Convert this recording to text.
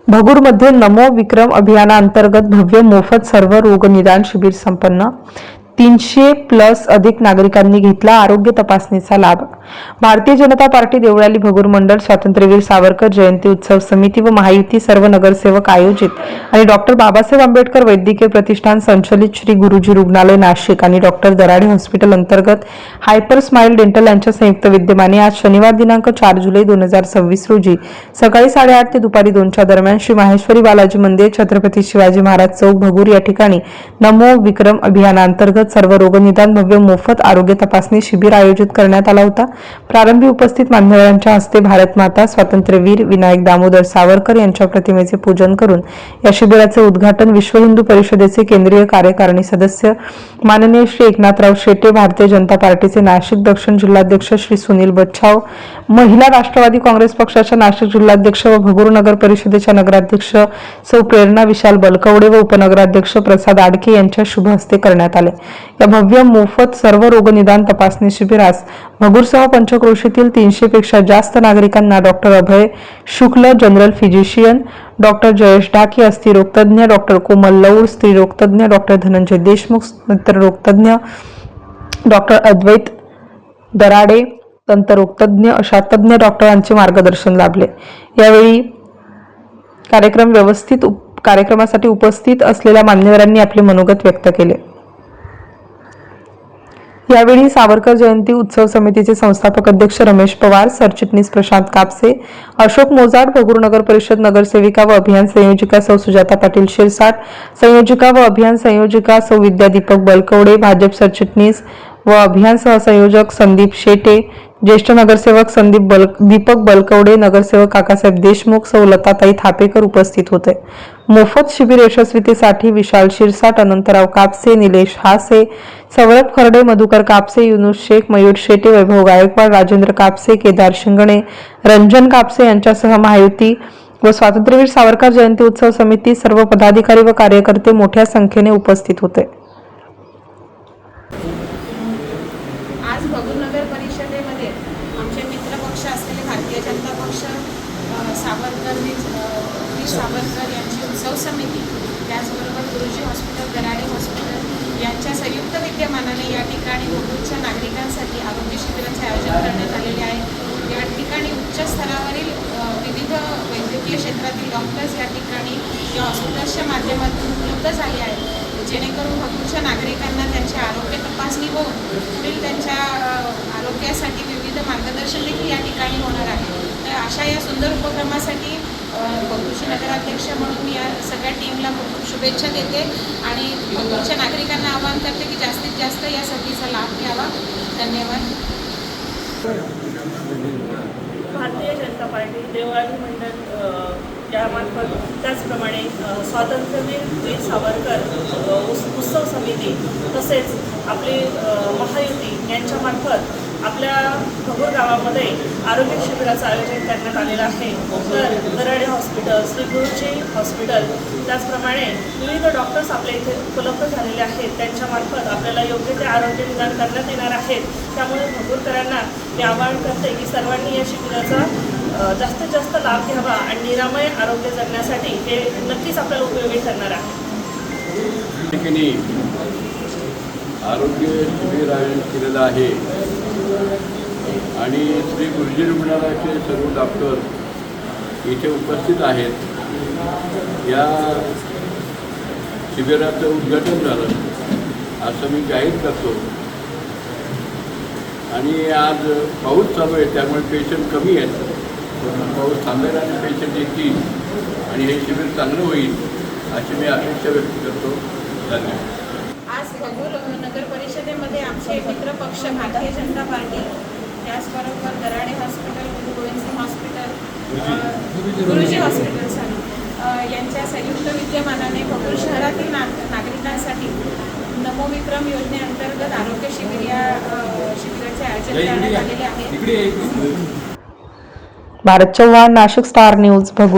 भगूरमध्ये नमो विक्रम अभियानांतर्गत भव्य मोफत सर्व रोग निदान शिबिर संपन्न। 300+ अधिक नागरिकांनी घेतला आरोग्य तपासणीचा लाभ। भारतीय जनता पार्टी देवळाली भगूर मंडळ, स्वातंत्र्यवीर सावरकर जयंती उत्सव समिती व महायुती सर्व नगरसेवक आयोजित आणि डॉक्टर बाबासाहेब आंबेडकर वैद्यकीय प्रतिष्ठान संचलित श्री गुरुजी रुग्णालय नाशिक आणि डॉक्टर दराडे हॉस्पिटल अंतर्गत हायपर स्माइल डेंटल यांच्या संयुक्त विद्यमाने आज शनिवार दिनांक 4 जुलै 2026 रोजी सकाळी 8:30 ते दुपारी 2च्या दरम्यान श्री माहेश्वरी बालाजी मंदिर, छत्रपती शिवाजी महाराज चौक, भगूर या ठिकाणी नमो विक्रम अभियानांतर्गत सर्व रोगनिदान भव्य मोफत आरोग्य तपासणी शिबिर आयोजित करण्यात आला होता। प्रारंभी उपस्थित मान्यवरांच्या हस्ते भारत माता, स्वातंत्र्यवीर विनायक दामोदर सावरकर यांच्या प्रतिमेचे पूजन करून या शिबिराचे उद्घाटन विश्व हिंदू परिषदेचे केंद्रीय कार्यकारिणी सदस्य माननीय श्री एकनाथराव शेटे, भारतीय जनता पार्टीचे नाशिक दक्षिण जिल्हाध्यक्ष श्री सुनील बच्छाव, महिला राष्ट्रवादी काँग्रेस पक्षाच्या नाशिक जिल्हाध्यक्ष व भगूर नगर परिषदेच्या नगराध्यक्ष सौ प्रेरणा विशाल बलकवडे व उपनगराध्यक्ष प्रसाद आडके यांच्या शुभ हस्ते करण्यात आले। या भव्य मोफत सर्व रोग निदान तपासणी शिबिरास भगूरसह पंचक्रोशीतील 300 पेक्षा जास्त नागरिकांना डॉक्टर अभय शुक्ल, जनरल फिजिशियन, डॉक्टर जयेश ढाके, अस्थिरोगतज्ञ, डॉक्टर कोमल लौड, स्त्रीरोगतज्ञ, डॉक्टर धनंजय देशमुख, नेत्ररोगतज्ञ, डॉक्टर अद्वैत दराडे, दंतरोगतज्ञ अशा तज्ञ डॉक्टरांचे मार्गदर्शन लाभले। यावेळी कार्यक्रमासाठी उपस्थित असलेल्या मान्यवरांनी आपले मनोगत व्यक्त केले। यावेळी सावरकर जयंती उत्सव समितीचे संस्थापक अध्यक्ष रमेश पवार, सरचिटणीस प्रशांत कापसे, अशोक मोजाड, भगूर नगर परिषद नगरसेविका व अभियान संयोजिका सौ सुजाता पाटील शिरसाट, संयोजिका व अभियान संयोजिका सौ विद्या दीपक बलकवडे, भाजप सरचिटणीस व अभियान सहसंयोजक संदीप शेटे, ज्येष्ठ नगरसेवक दीपक बलकवडे, नगरसेवक काकासाहेब देशमुख, सौ लताताई थापेकर उपस्थित होते। मोफत शिबिर यशस्वीतेसाठी विशाल शिरसाट, अनंतराव कापसे, निलेश हासे, सौरभ खर्डे, मधुकर कापसे, युनुस शेख, मयूर शेटे, वैभव गायकवाड, राजेंद्र कापसे, केदार शिंगणे, रंजन कापसे यांच्यासह महायुती व स्वातंत्र्यवीर सावरकर जयंती उत्सव समिती सर्व पदाधिकारी व कार्यकर्ते मोठ्या संख्येने उपस्थित होते। आज भगूर नगर परिषदेमध्ये आमचे मित्रपक्ष असलेले भारतीय जनता पक्ष, सावरकर यांची उत्सव समिती, त्याचबरोबर गुरुजी हॉस्पिटल, दराडे हॉस्पिटल यांच्या संयुक्त विद्यमानाने या ठिकाणी भगूरच्या नागरिकांसाठी आरोग्य शिबिराचे आयोजन करण्यात आलेले आहे। या ठिकाणी उच्च स्तरावरील विविध वैद्यकीय क्षेत्रातील डॉक्टर्स या ठिकाणी या हॉस्पिटल्सच्या माध्यमातून उपलब्ध झाले आहेत, जेणेकरून भगूरच्या नागरिकांना त्यांची आरोग्य तपासणी होऊन पुढील त्यांच्या आरोग्यासाठी विविध मार्गदर्शन देखील या ठिकाणी होणार आहे। तर अशा या सुंदर उपक्रमासाठी भगूरचे नगराध्यक्ष म्हणून मी या सगळ्या टीमला खूप शुभेच्छा देते आणि भगूरच्या नागरिकांना आवाहन करते की जास्तीत जास्त या संधीचा लाभ घ्यावा। धन्यवाद। भारतीय जनता पार्टी देवळाली मंडळ यामार्फत, त्याचप्रमाणे स्वातंत्र्यवीर सावरकर उत्सव समिती तसेच आपली महायुती यांच्यामार्फत आपल्या भगूर गावामध्ये आरोग्य शिबिराचं आयोजन करण्यात आलेलं आहे। तर दराडे हॉस्पिटल, श्री गुरुजी हॉस्पिटल, त्याचप्रमाणे विविध डॉक्टर्स आपल्या इथे उपलब्ध झालेले आहेत, त्यांच्यामार्फत आपल्याला योग्य ते आरोग्य निदान करण्यात येणार आहेत। त्यामुळे भगूरकरांना मी आवाहन करते की सर्वांनी या शिबिराचा जास्तीत जास्त लाभ घ्यावा आणि निरामय आरोग्य जगण्यासाठी हे नक्कीच आपल्याला उपयोगी ठरणार आहे। आरोग्य शिबिर आयोजित केलेलं आहे आणि श्री गुरुजी रुग्णालयाचे सर्व डॉक्टर इथे उपस्थित आहेत। या शिबिराचं उद्घाटन झालं असं मी जाहीर करतो आणि आज पाऊस चालू आहे, त्यामुळे पेशंट कमी आहेत, पण पाऊस थांबेल आणि पेशंट येतील आणि हे शिबिर चांगलं होईल अशी मी अपेक्षा व्यक्त करतो। धन्यवाद। आज भगूर नगर परिषदेमध्ये आमचे मित्रपक्ष भारतीय जनता पार्टी, त्याचबरोबर दराडे हॉस्पिटल, गुरु गोविंदसिंग हॉस्पिटल, गुरुजी हॉस्पिटल यांच्या संयुक्त विद्यमानाने भगूर शहरातील नागरिकांसाठी नमो विक्रम योजनेअंतर्गत आरोग्य शिबिर या शिबिराचे आयोजन करण्यात आलेले आहे। Bharat Chavan, Nashik star news, Bhagur.